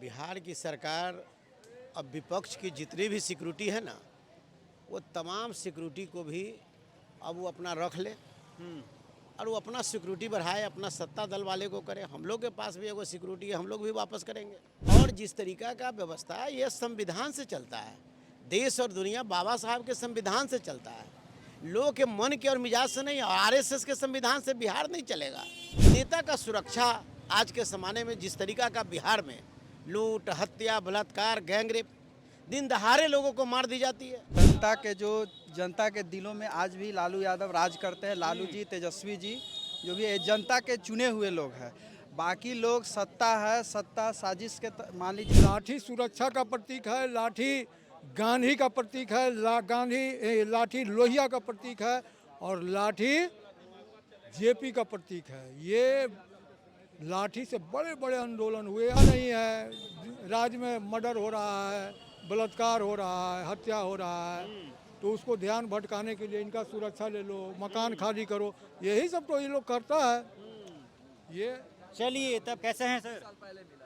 बिहार की सरकार अब विपक्ष की जितनी भी सिक्योरिटी है ना, वो तमाम सिक्योरिटी को भी अब वो अपना रख ले और वो अपना सिक्योरिटी बढ़ाए, अपना सत्ता दल वाले को करे। हम लोग के पास भी एगो सिक्योरिटी है, हम लोग भी वापस करेंगे। और जिस तरीका का व्यवस्था है ये संविधान से चलता है, देश और दुनिया बाबा साहब के संविधान से चलता है, लोग के मन के और मिजाज से नहीं। आरएसएस के संविधान से बिहार नहीं चलेगा। नेता का सुरक्षा आज के ज़माने में जिस तरीका का बिहार में लूट, हत्या, बलात्कार, गैंगरेप, दिन दहाड़े लोगों को मार दी जाती है। जनता के दिलों में आज भी लालू यादव राज करते हैं। लालू जी, तेजस्वी जी जो भी है जनता के चुने हुए लोग हैं। बाकी लोग सत्ता है, सत्ता साजिश के मान लीजिए। लाठी सुरक्षा का प्रतीक है, लाठी गांधी का प्रतीक है, लाठी लोहिया का प्रतीक है और लाठी जेपी का प्रतीक है। ये लाठी से बड़े बड़े आंदोलन हुए नहीं है। राज्य में मर्डर हो रहा है, बलात्कार हो रहा है, हत्या हो रहा है, तो उसको ध्यान भटकाने के लिए इनका सुरक्षा ले लो, मकान खाली करो, यही सब तो ये लोग करता है। ये चलिए, तब कैसे हैं सर?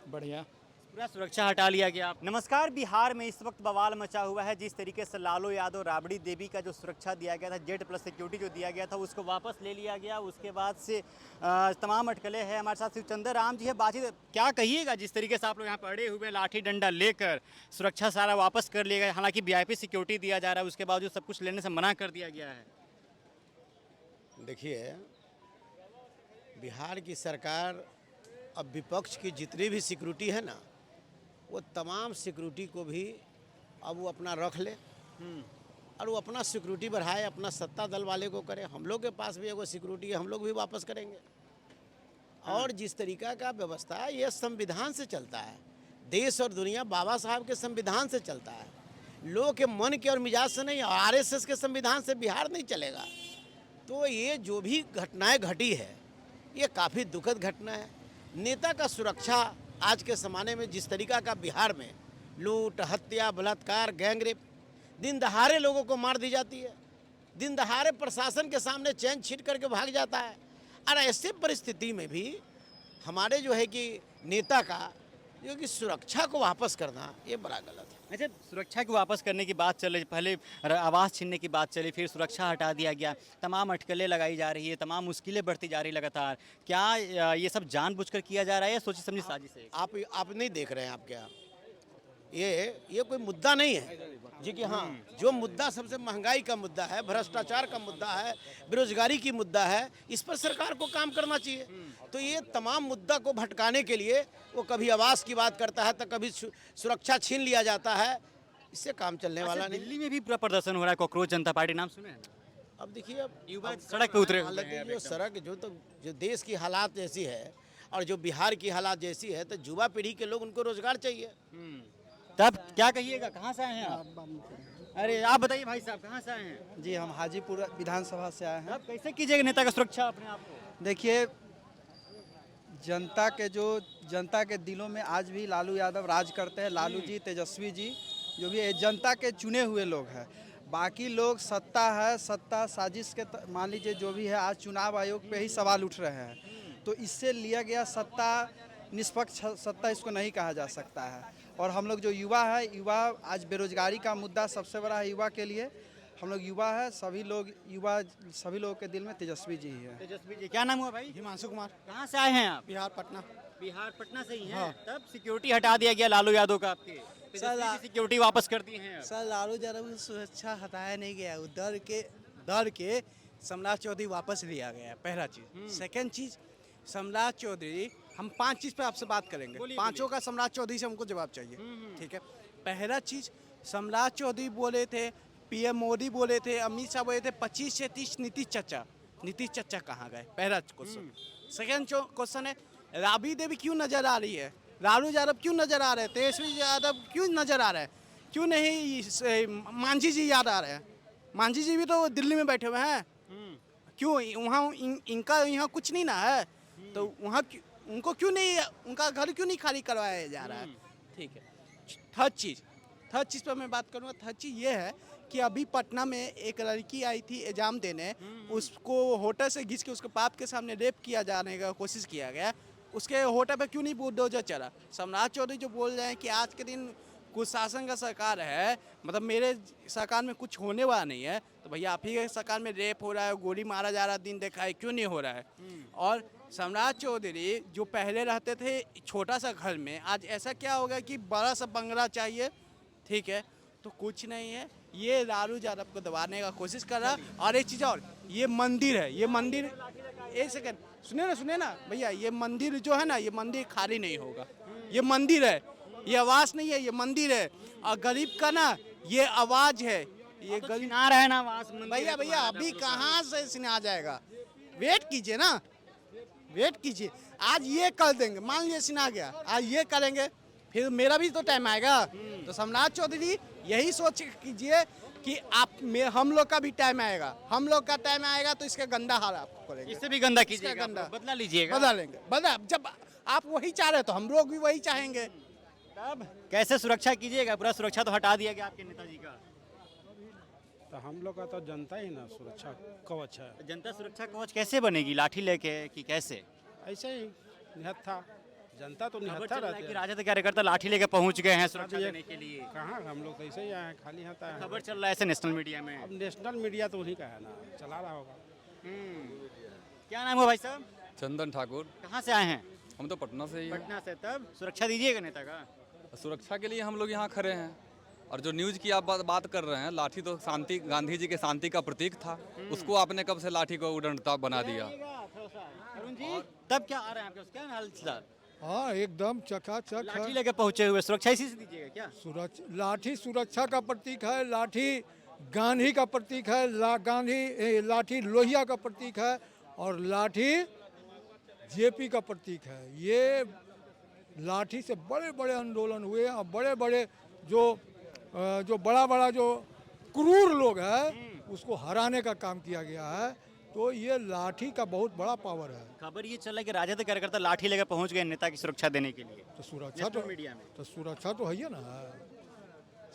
बढ़िया। पूरा सुरक्षा हटा लिया गया। नमस्कार। बिहार में इस वक्त बवाल मचा हुआ है। जिस तरीके से लालू यादव, राबड़ी देवी का जो सुरक्षा दिया गया था, जेड+ सिक्योरिटी जो दिया गया था, उसको वापस ले लिया गया। उसके बाद से तमाम अटकलें हैं। हमारे साथ शिवचंद्र राम जी है। बातचीत क्या कहिएगा, जिस तरीके से आप लोग यहाँ पर अड़े हुए लाठी डंडा लेकर सुरक्षा सारा वापस कर लिया गया, हालांकि VIP सिक्योरिटी दिया जा रहा है, उसके बावजूद सब कुछ लेने से मना कर दिया गया है। देखिए, बिहार की सरकार अब विपक्ष की जितनी भी सिक्योरिटी है ना, वो तमाम सिक्योरिटी को भी अब वो अपना रख ले और वो अपना सिक्योरिटी बढ़ाए, अपना सत्ता दल वाले को करे। हम लोग के पास भी एगो सिक्योरिटी है, हम लोग भी वापस करेंगे। और जिस तरीका का व्यवस्था है ये संविधान से चलता है, देश और दुनिया बाबा साहब के संविधान से चलता है, लोग के मन के और मिजाज से नहीं। आरएसएस के संविधान से बिहार नहीं चलेगा। तो ये जो भी घटनाएं घटी है ये काफ़ी दुखद घटना है। नेता का सुरक्षा आज के ज़माने में जिस तरीका का बिहार में लूट, हत्या, बलात्कार, गैंगरेप, दिन दहाड़े लोगों को मार दी जाती है, दिन दहाड़े प्रशासन के सामने चैन छीट करके भाग जाता है। और ऐसे परिस्थिति में भी हमारे जो है कि नेता का जो कि सुरक्षा को वापस करना ये बड़ा गलत है। अच्छा, सुरक्षा को वापस करने की बात चल रही, पहले आवास छीनने की बात चली, फिर सुरक्षा हटा दिया गया, तमाम अटकलें लगाई जा रही है, तमाम मुश्किलें बढ़ती जा रही लगातार। क्या ये सब जानबूझकर किया जा रहा है या सोची समझी साजिश है? आप नहीं देख रहे हैं। आप क्या ये कोई मुद्दा नहीं है जी कि हाँ, जो मुद्दा सबसे महंगाई का मुद्दा है, भ्रष्टाचार का मुद्दा है, बेरोजगारी की मुद्दा है, इस पर सरकार को काम करना चाहिए। तो ये तमाम मुद्दा को भटकाने के लिए वो कभी आवास की बात करता है तो कभी सुरक्षा छीन लिया जाता है। इससे काम चलने वाला नहीं। दिल्ली में भी पूरा प्रदर्शन हो रहा है, कॉकरोच जनता पार्टी, नाम सुने हैं? अब देखिए, अब युवा सड़क पे उतरे हुए हालांकि हैं। जो सड़क जो देश की हालात जैसी है और जो बिहार की हालात जैसी है, तो युवा पीढ़ी के लोग, उनको रोजगार चाहिए। तब क्या कहिएगा, कहाँ से आए हैं आप? अरे आप बताइए भाई साहब, कहाँ से आए हैं? जी, हम हाजीपुर विधानसभा से आए हैं। अब कैसे कीजिएगा नेता का सुरक्षा अपने आप को? देखिए, जनता के दिलों में आज भी लालू यादव राज करते हैं। लालू जी, तेजस्वी जी जो भी है जनता के चुने हुए लोग हैं। बाकी लोग सत्ता है, सत्ता साजिश के मान लीजिए जो भी है। आज चुनाव आयोग पे ही सवाल उठ रहे हैं, तो इससे लिया गया सत्ता निष्पक्ष सत्ता इसको नहीं कहा जा सकता है। और हम लोग जो युवा है, आज बेरोजगारी का मुद्दा सबसे बड़ा है युवा के लिए। हम लोग युवा है, सभी लोगों के दिल में तेजस्वी जी ही है। तेजस्वी जी, क्या नाम हुआ भाई? हिमांशु कुमार, कहाँ से आए हैं आप? बिहार, पटना। बिहार, पटना से ही हैं? तब सिक्योरिटी हटा दिया गया लालू यादव का आपके? तेजस्वी की सिक्योरिटी वापस कर दी है? सर, लालू यादव की सुरक्षा हटाया नहीं गया, वो डर के सम्राट चौधरी वापस लिया गया, पहला चीज़। सेकंड चीज़, सम्राट चौधरी, हम 5 चीज़ पे आपसे बात करेंगे, पांचों का सम्राट चौधरी से हमको जवाब चाहिए, ठीक है। पहला चीज़, सम्राट चौधरी बोले थे, PM मोदी बोले थे, अमित शाह बोले थे 25 से 30 नीतीश चचा कहाँ गए? पहला क्वेश्चन। सेकंड क्वेश्चन है, राबड़ी देवी क्यों नजर आ रही है? लालू यादव क्यों नजर आ रहे हैं? तेजस्वी यादव क्यों नजर आ रहे हैं? क्यों नहीं मांझी जी याद आ रहे हैं? मांझी जी भी तो दिल्ली में बैठे हुए हैं, क्यों वहाँ इनका यहाँ कुछ नहीं ना है, तो वहाँ उनको क्यों नहीं, उनका घर क्यों नहीं खाली करवाया जा रहा है? ठीक है। थर्ड चीज़ पर मैं बात करूँगा। थर्ड चीज़ ये है कि अभी पटना में एक लड़की आई थी एग्जाम देने, उसको होटल से घिस के उसके बाप के सामने रेप किया जाने का कोशिश किया गया। उसके होटल पे क्यों नहीं बुलडोजर चला? सम्राट चौधरी जो बोल रहे हैं कि आज के दिन कुछ शासन का सरकार है, मतलब मेरे सरकार में कुछ होने वाला नहीं है, तो भैया आप ही के सरकार में रेप हो रहा है, गोली मारा जा रहा है, दिन देखा है, क्यों नहीं हो रहा है? और सम्राट चौधरी जो पहले रहते थे छोटा सा घर में, आज ऐसा क्या हो गया कि बड़ा सा बंगला चाहिए, ठीक है? तो कुछ नहीं है, ये लालू यादव को दबाने का कोशिश कर रहा है। और एक चीज़ और, ये मंदिर है, ये मंदिर, एक सेकंड सुने ना भैया, ये मंदिर जो है ना, ये मंदिर खाली नहीं होगा, ये मंदिर है, ये आवाज़ नहीं है, ये मंदिर है। और गरीब का ना ये आवाज़ है, ये तो गरीब सिना रहे ना आवाज मंदिर भैया है भैया तुम्हारा, अभी तो कहाँ से सिने आ जाएगा? वेट कीजिए ना, वेट कीजिए, आज ये कर देंगे, मान लीजिए सिना गया, आज ये करेंगे, फिर मेरा भी तो टाइम आएगा। तो सम्राट चौधरी यही सोच कीजिए कि हम लोग का भी टाइम आएगा, हम लोग का टाइम आएगा तो इसका गंदा हाल आपको करेंगे, इससे भी गंदा इसका कीजिएगा, गंदा बदला लीजिएगा। बदला लेंगे, बदला। जब आप वही चाह रहे हो तो हम लोग भी वही चाहेंगे। तब कैसे सुरक्षा कीजिएगा? पूरा सुरक्षा तो हटा दिया गया आपके नेताजी का। तो हम लोग का तो जनता ही ना सुरक्षा कवच है। जनता सुरक्षा कवच कैसे बनेगी? लाठी लेके कि कैसे? ऐसे ही निहत्था, जनता तो खबर निहत्था चल रहा है रहते कि हैं। राजद कार्यकर्ता लाठी लेके पहुंच गए हैं सुरक्षा अब ये- देने के लिए। कहाँ हम लोग तो ऐसे ही आए हैं, खाली हाथ आए हैं। खबर चल रहा है ऐसे नेशनल मीडिया में। अब नेशनल मीडिया तो उन्हीं का है ना, चला रहा होगा। क्या नाम है भाई साहब? चंदन ठाकुर। कहाँ से आए हैं? हम तो पटना से ही हैं। पटना से। तब सुरक्षा दीजिएगा नेता का। सुरक्षा के लिए हम लोग यहाँ खड़े हैं। और जो न्यूज़ की आप बात कर रहे हैं, लाठी तो शांति, गांधी जी के शांति का प्रतीक था। उसको आपने कब से लाठी को उड़नता बना दिया? अरुण जी, तब क्या आ रहे हैं आपके पास? क्या हाल चाल? हाँ एकदम चकाचक लाठी है। लेके पहुंचे हुए, सुरक्षा इसी से दीजिएगा क्या? लाठी सुरक्षा का प्रतीक है, लाठी गांधी का प्रतीक है, लाठी लोहिया का प्रतीक है, और लाठी जेपी का प्रतीक है। ये लाठी से बड़े बड़े आंदोलन हुए और बड़े बड़े जो बड़ा बड़ा जो क्रूर लोग हैं उसको हराने का काम किया गया है। तो ये लाठी का बहुत बड़ा पावर है। खबर ये चल रहा है कि राजद कार्यकर्ता लाठी लेकर पहुंच गए नेता की सुरक्षा देने के लिए। तो सुरक्षा नेशनल मीडिया में तो सुरक्षा तो है ही ना,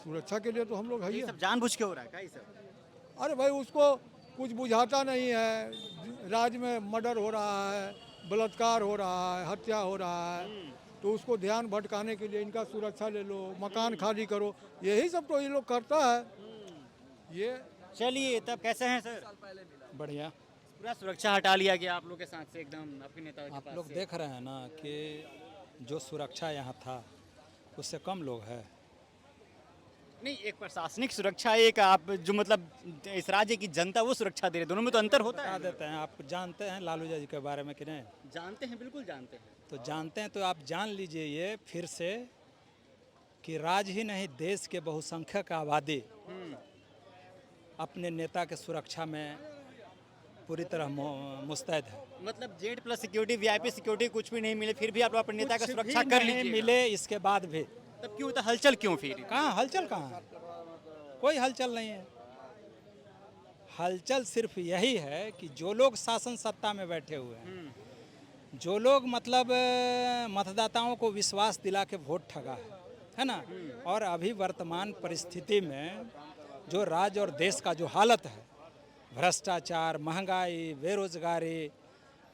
सुरक्षा के लिए तो हम लोग है ही ये हैं। सब जानबूझ के हो रहा है क्या ये सब? अरे भाई उसको कुछ बुझाता नहीं है, राज्य में मर्डर हो रहा है, बलात्कार हो रहा है, हत्या हो रहा है, तो उसको ध्यान भटकाने के लिए इनका सुरक्षा ले लो, मकान खाली करो, यही सब तो ये लोग करता है। ये चलिए, तब कैसे हैं सर? बढ़िया। पूरा सुरक्षा हटा लिया गया आप लोग के साथ से एकदम आपके नेता के आप पास लोग से। देख रहे हैं ना कि जो सुरक्षा यहाँ था उससे कम लोग हैं। नहीं, एक प्रशासनिक सुरक्षा, एक आप जो मतलब इस राज्य की जनता वो सुरक्षा दे रहे, दोनों में तो अंतर होता बता है। देते हैं, आप जानते हैं लालू जी के बारे में कि नहीं? जानते हैं, बिल्कुल जानते हैं। तो जानते हैं तो आप जान लीजिए ये फिर से कि राज्य ही नहीं देश के बहुसंख्यक आबादी अपने नेता के सुरक्षा में पूरी तरह मुस्तैद है। मतलब Z+ सिक्योरिटी, VIP सिक्योरिटी कुछ भी नहीं मिले, फिर भी आप अपने नेता का कुछ सुरक्षा भी कर नहीं लीजिए। मिले इसके बाद भी तब क्यों होता हलचल क्यों फिर? कहाँ हलचल, कहाँ कोई हलचल नहीं है। हलचल सिर्फ यही है कि जो लोग शासन सत्ता में बैठे हुए हैं, जो लोग मतलब मतदाताओं को विश्वास दिला के वोट ठगा है ना, और अभी वर्तमान परिस्थिति में जो राज्य और देश का जो हालत है, भ्रष्टाचार, महंगाई, बेरोजगारी,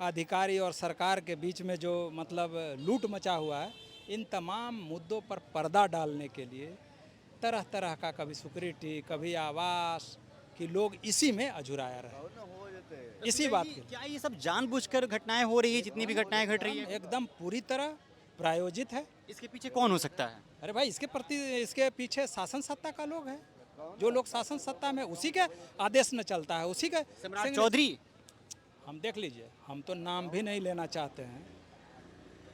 अधिकारी और सरकार के बीच में जो मतलब लूट मचा हुआ है, इन तमाम मुद्दों पर पर्दा डालने के लिए तरह तरह का कभी सिक्योरिटी, कभी आवास, कि लोग इसी में अझुराया रहे, इसी बात के क्या ये सब जानबूझकर घटनाएं हो रही है? जितनी भी घटनाएं घट रही है, एकदम पूरी तरह प्रायोजित है। इसके पीछे कौन हो सकता है? अरे भाई इसके पीछे शासन सत्ता का लोग है, जो लोग शासन सत्ता में उसी के आदेश में चलता है, उसी के सम्राट चौधरी। हम देख लीजिए, हम तो नाम भी नहीं लेना चाहते हैं,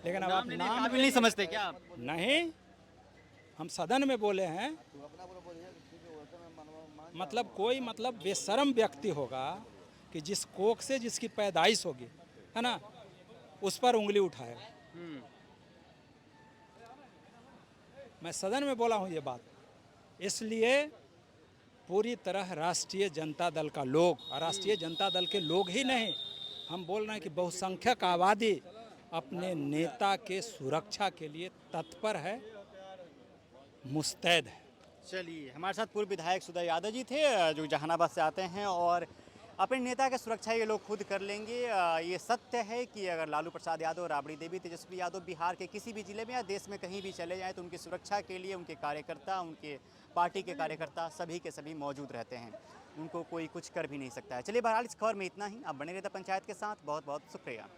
लेकिन अब आप नाम लेने नाम काबिल नहीं समझते क्या आप? नहीं, हम सदन में बोले हैं, मतलब कोई मतलब बेशर्म व्यक्ति होगा कि जिस कोख से जिसकी पैदाइश होगी, है ना, उस पर उंगली उठाएगा। मैं सदन में बोला हूँ ये बात, इसलिए पूरी तरह राष्ट्रीय जनता दल का लोग, और राष्ट्रीय जनता दल के लोग ही नहीं, हम बोल रहे हैं कि बहुसंख्यक आबादी अपने नेता के सुरक्षा के लिए तत्पर है, मुस्तैद है। चलिए, हमारे साथ पूर्व विधायक सुधा यादव जी थे जो जहानाबाद से आते हैं, और अपने नेता की सुरक्षा ये लोग खुद कर लेंगे। ये सत्य है कि अगर लालू प्रसाद यादव, राबड़ी देवी, तेजस्वी यादव बिहार के किसी भी जिले में या देश में कहीं भी चले जाएं तो उनकी सुरक्षा के लिए उनके कार्यकर्ता, उनके पार्टी के कार्यकर्ता सभी के सभी मौजूद रहते हैं। उनको कोई कुछ कर भी नहीं सकता है। चलिए बहरहाल इस खबर में इतना ही। आप बने रहते पंचायत के साथ। बहुत बहुत शुक्रिया।